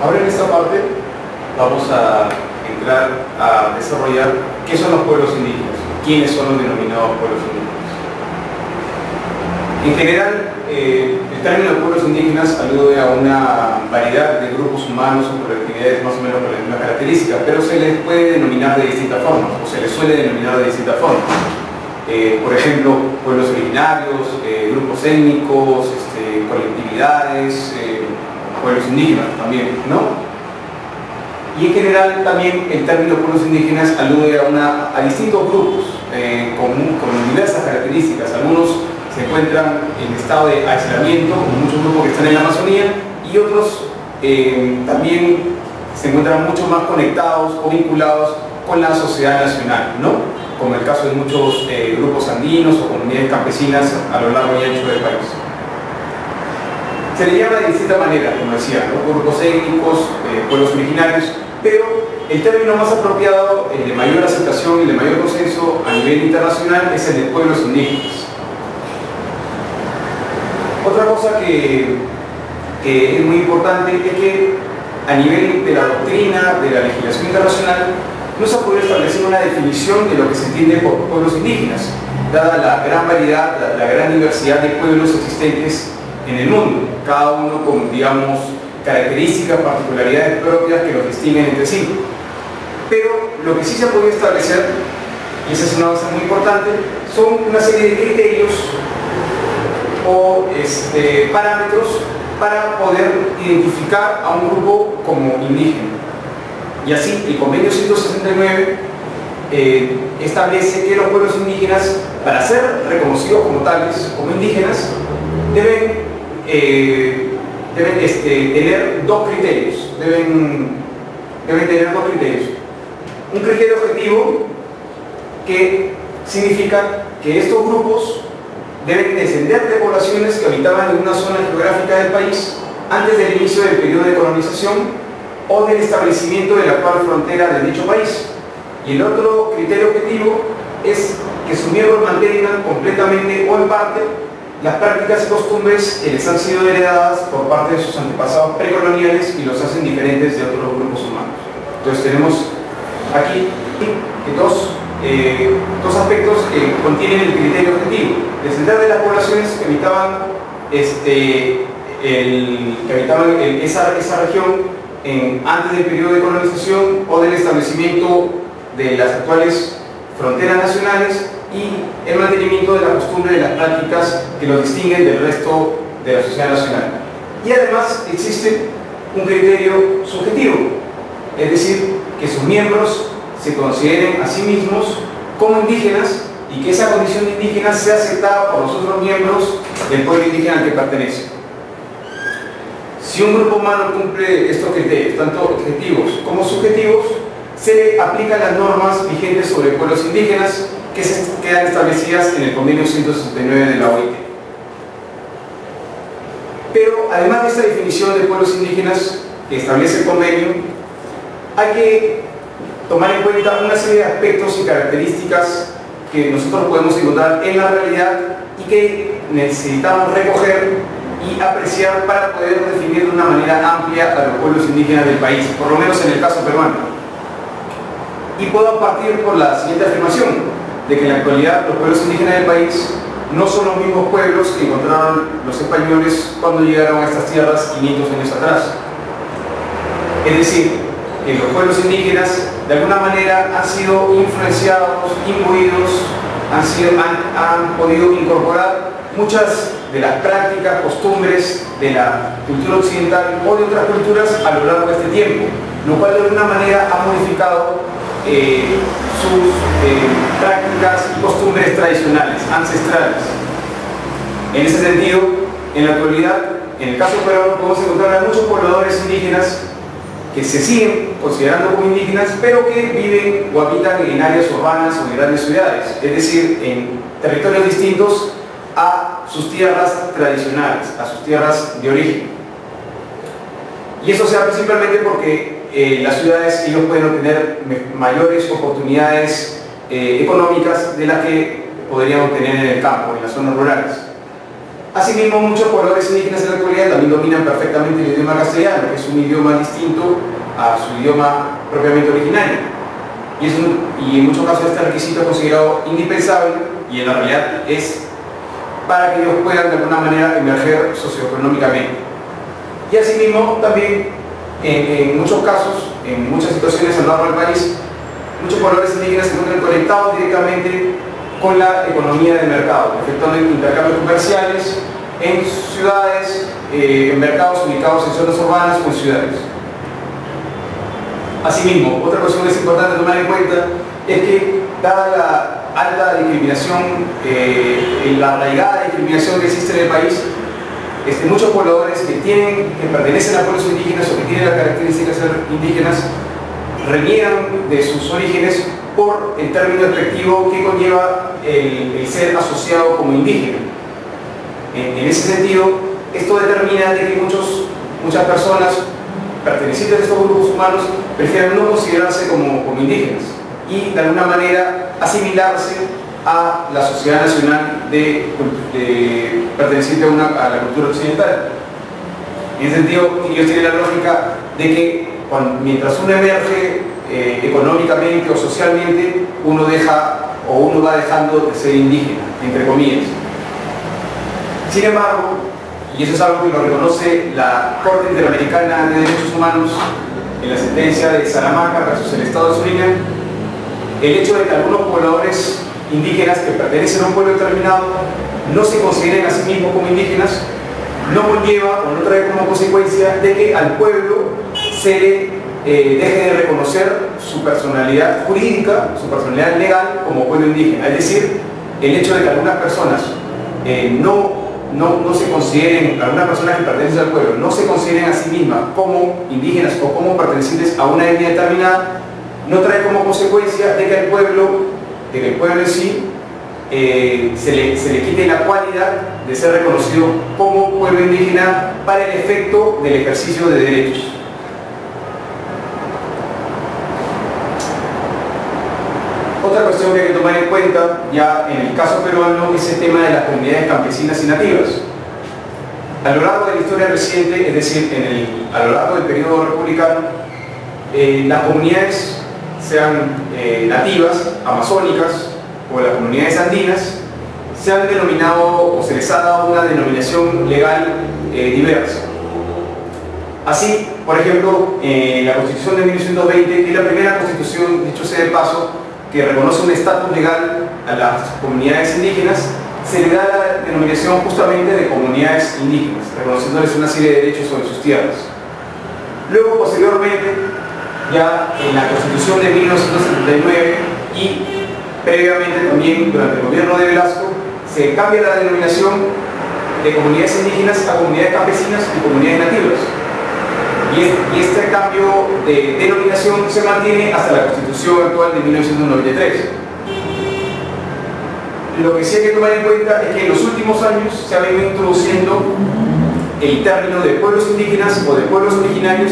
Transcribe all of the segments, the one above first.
Ahora en esta parte vamos a entrar a desarrollar qué son los pueblos indígenas, quiénes son los denominados pueblos indígenas. En general, el término de pueblos indígenas alude a una variedad de grupos humanos o colectividades más o menos con las mismas características, pero se les puede denominar de distintas formas, o se les suele denominar de distintas formas. Por ejemplo, pueblos originarios, grupos étnicos, colectividades, pueblos indígenas también, ¿no? Y en general también el término pueblos indígenas alude a distintos grupos con diversas características. Algunos se encuentran en estado de aislamiento, con muchos grupos que están en la Amazonía, y otros también se encuentran mucho más conectados o vinculados con la sociedad nacional, ¿no? Como el caso de muchos grupos andinos o comunidades campesinas a lo largo y ancho del país. Se le llama de distinta manera, como decía, ¿no? Grupos étnicos, pueblos originarios, pero el término más apropiado, el de mayor aceptación y el de mayor consenso a nivel internacional es el de pueblos indígenas. Otra cosa que es muy importante es que a nivel de la doctrina, de la legislación internacional, no se ha podido establecer una definición de lo que se entiende por pueblos indígenas, dada la gran variedad, la gran diversidad de pueblos existentes en el mundo, cada uno con, digamos, características, particularidades propias que los distinguen entre sí. Pero lo que sí se ha podido establecer, y esa es una base muy importante, son una serie de criterios o parámetros para poder identificar a un grupo como indígena. Y así, el convenio 169 establece que los pueblos indígenas, para ser reconocidos como tales, como indígenas, deben tener dos criterios. Deben tener dos criterios. Un criterio objetivo, que significa que estos grupos deben descender de poblaciones que habitaban en una zona geográfica del país antes del inicio del periodo de colonización o del establecimiento de la actual frontera de dicho país. Y el otro criterio objetivo es que sus miembros mantengan completamente o en parte las prácticas y costumbres que les han sido heredadas por parte de sus antepasados precoloniales y los hacen diferentes de otros grupos humanos. Entonces tenemos aquí dos aspectos que contienen el criterio objetivo: descender de las poblaciones que habitaban, esa región antes del periodo de colonización o del establecimiento de las actuales fronteras nacionales, y el mantenimiento de la costumbre de las prácticas que los distinguen del resto de la sociedad nacional. Y además existe un criterio subjetivo, es decir, que sus miembros se consideren a sí mismos como indígenas y que esa condición de indígena sea aceptada por los otros miembros del pueblo indígena al que pertenece. Si un grupo humano cumple estos criterios, tanto objetivos como subjetivos, se le aplican las normas vigentes sobre pueblos indígenas que quedan establecidas en el convenio 169 de la OIT. Pero además de esta definición de pueblos indígenas que establece el convenio, hay que tomar en cuenta una serie de aspectos y características que nosotros podemos encontrar en la realidad y que necesitamos recoger y apreciar para poder definir de una manera amplia a los pueblos indígenas del país, por lo menos en el caso peruano. Y puedo partir por la siguiente afirmación, de que en la actualidad los pueblos indígenas del país no son los mismos pueblos que encontraron los españoles cuando llegaron a estas tierras 500 años atrás. Es decir, que los pueblos indígenas de alguna manera han sido influenciados, imbuidos, han podido incorporar muchas de las prácticas, costumbres de la cultura occidental o de otras culturas a lo largo de este tiempo, lo cual de alguna manera ha modificado sus prácticas y costumbres tradicionales, ancestrales. En ese sentido, en la actualidad, en el caso peruano, podemos encontrar a muchos pobladores indígenas que se siguen considerando como indígenas, pero que viven o habitan en áreas urbanas o en grandes ciudades, es decir, en territorios distintos a sus tierras tradicionales, a sus tierras de origen. Y eso se da principalmente porque las ciudades ellos pueden obtener mayores oportunidades económicas de las que podrían obtener en el campo, en las zonas rurales. Asimismo, muchos pobladores indígenas en la actualidad también dominan perfectamente el idioma castellano, que es un idioma distinto a su idioma propiamente originario. Y en muchos casos este requisito es considerado indispensable y en la realidad es para que ellos puedan de alguna manera emerger socioeconómicamente. Y asimismo también en muchos casos, en muchas situaciones a lo largo del país, muchos pobladores indígenas se encuentran conectados directamente con la economía de mercado, efectuando intercambios comerciales en ciudades, en mercados ubicados en zonas urbanas o en ciudades. Asimismo, otra cuestión que es importante tomar en cuenta es que, dada la alta discriminación, la arraigada discriminación que existe en el país, muchos pobladores que pertenecen a pueblos indígenas o que tienen las características de ser indígenas reniegan de sus orígenes por el término despectivo que conlleva el ser asociado como indígena. En ese sentido, esto determina de que muchas personas pertenecientes a estos grupos humanos prefieren no considerarse como indígenas y de alguna manera asimilarse a la sociedad nacional perteneciente a la cultura occidental. En ese sentido, ellos tienen la lógica de que mientras uno emerge económicamente o socialmente, uno va dejando de ser indígena, entre comillas. Sin embargo, y eso es algo que lo reconoce la Corte Interamericana de Derechos Humanos en la sentencia de Salamanca versus el Estado de Surinam, el hecho de que algunos pobladores indígenas que pertenecen a un pueblo determinado no se consideren a sí mismos como indígenas, no conlleva o no trae como consecuencia de que al pueblo se le deje de reconocer su personalidad jurídica, su personalidad legal como pueblo indígena. Es decir, el hecho de que algunas personas no se consideren, algunas personas que pertenecen al pueblo no se consideren a sí mismas como indígenas o como pertenecientes a una etnia determinada, no trae como consecuencia de que el pueblo en sí se le quite la cualidad de ser reconocido como pueblo indígena para el efecto del ejercicio de derechos. Otra cuestión que hay que tomar en cuenta, ya en el caso peruano, es el tema de las comunidades campesinas y nativas. A lo largo de la historia reciente, es decir, a lo largo del periodo republicano, las comunidades, sean nativas, amazónicas o las comunidades andinas, se han denominado o se les ha dado una denominación legal diversa. Así, por ejemplo, la Constitución de 1920, que es la primera constitución, dicho sea de paso, que reconoce un estatus legal a las comunidades indígenas, se le da la denominación justamente de comunidades indígenas, reconociéndoles una serie de derechos sobre sus tierras. Luego, posteriormente, ya en la Constitución de 1979 y previamente también durante el gobierno de Velasco, se cambia la denominación de comunidades indígenas a comunidades campesinas y comunidades nativas. Y este cambio de denominación se mantiene hasta la Constitución actual de 1993. Lo que sí hay que tomar en cuenta es que en los últimos años se ha venido introduciendo el término de pueblos indígenas o de pueblos originarios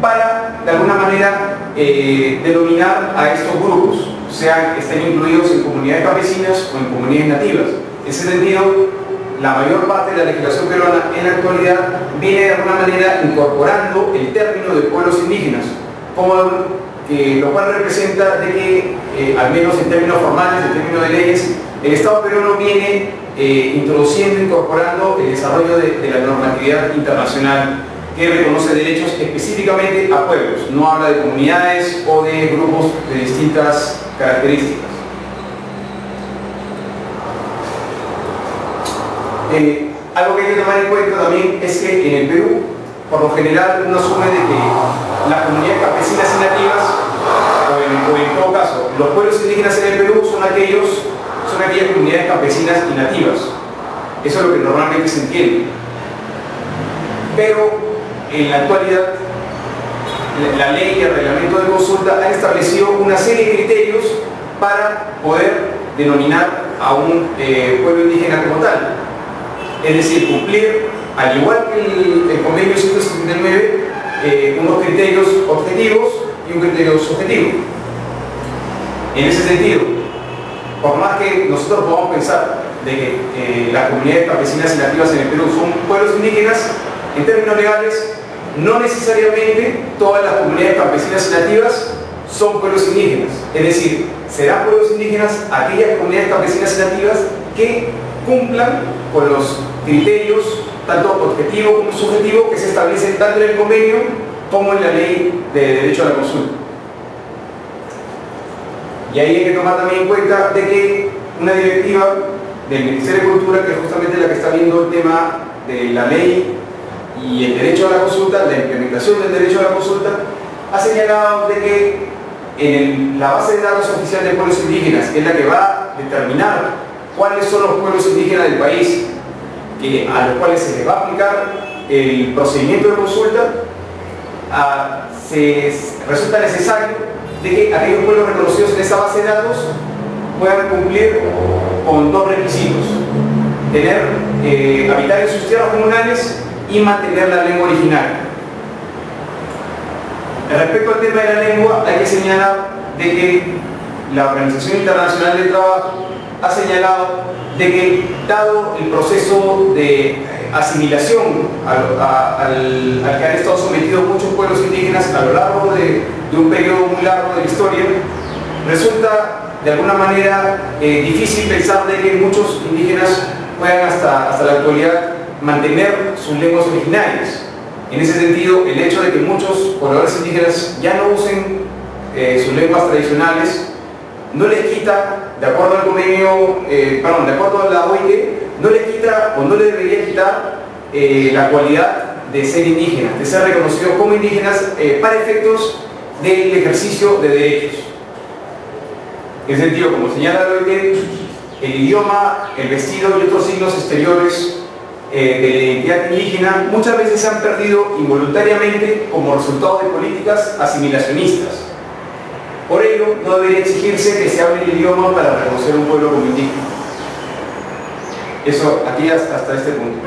para, de alguna manera, denominar a estos grupos, estén incluidos en comunidades campesinas o en comunidades nativas. En ese sentido, la mayor parte de la legislación peruana en la actualidad viene de alguna manera incorporando el término de pueblos indígenas, lo cual representa de que, al menos en términos formales, en términos de leyes, el Estado peruano viene incorporando el desarrollo de la normatividad internacional que reconoce derechos específicamente a pueblos, no habla de comunidades o de grupos de distintas características. Algo que hay que tomar en cuenta también es que en el Perú, por lo general, uno asume de que las comunidades campesinas y nativas, o en todo caso, los pueblos indígenas en el Perú son aquellas comunidades campesinas y nativas. Eso es lo que normalmente se entiende. Pero en la actualidad, la ley y el reglamento de consulta han establecido una serie de criterios para poder denominar a un pueblo indígena como tal. Es decir, cumplir, al igual que el convenio 179, unos criterios objetivos y un criterio subjetivo. En ese sentido, por más que nosotros podamos pensar de que las comunidades campesinas y nativas en el Perú son pueblos indígenas, en términos legales, no necesariamente todas las comunidades campesinas y nativas son pueblos indígenas. Es decir, serán pueblos indígenas aquellas comunidades campesinas y nativas que cumplan con los criterios, tanto objetivo como subjetivo, que se establecen tanto en el convenio como en la ley de derecho a la consulta. Y ahí hay que tomar también en cuenta de que una directiva del Ministerio de Cultura, que es justamente la que está viendo el tema de la ley y el derecho a la consulta, la implementación del derecho a la consulta, ha señalado de que en la base de datos oficial de pueblos indígenas, que es la que va a determinar cuáles son los pueblos indígenas del país, a los cuales se les va a aplicar el procedimiento de consulta, resulta necesario de que aquellos pueblos reconocidos en esa base de datos puedan cumplir con dos requisitos: habitar en sus tierras comunales y mantener la lengua original. Respecto al tema de la lengua, hay que señalar de que la Organización Internacional del Trabajo ha señalado de que, dado el proceso de asimilación al que han estado sometidos muchos pueblos indígenas a lo largo de un periodo muy largo de la historia, resulta de alguna manera difícil pensar de que muchos indígenas puedan hasta la actualidad mantener sus lenguas originarias. En ese sentido, el hecho de que muchos pobladores indígenas ya no usen sus lenguas tradicionales no les quita, de acuerdo al convenio, de acuerdo a la OIT, no les quita o no les debería quitar la cualidad de ser indígenas, de ser reconocidos como indígenas para efectos del ejercicio de derechos. En ese sentido, como señala la OIT, el idioma, el vestido y otros signos exteriores de la identidad indígena muchas veces se han perdido involuntariamente como resultado de políticas asimilacionistas. Por ello, no debería exigirse que se hable el idioma para reconocer un pueblo como indígena. Eso aquí hasta este punto.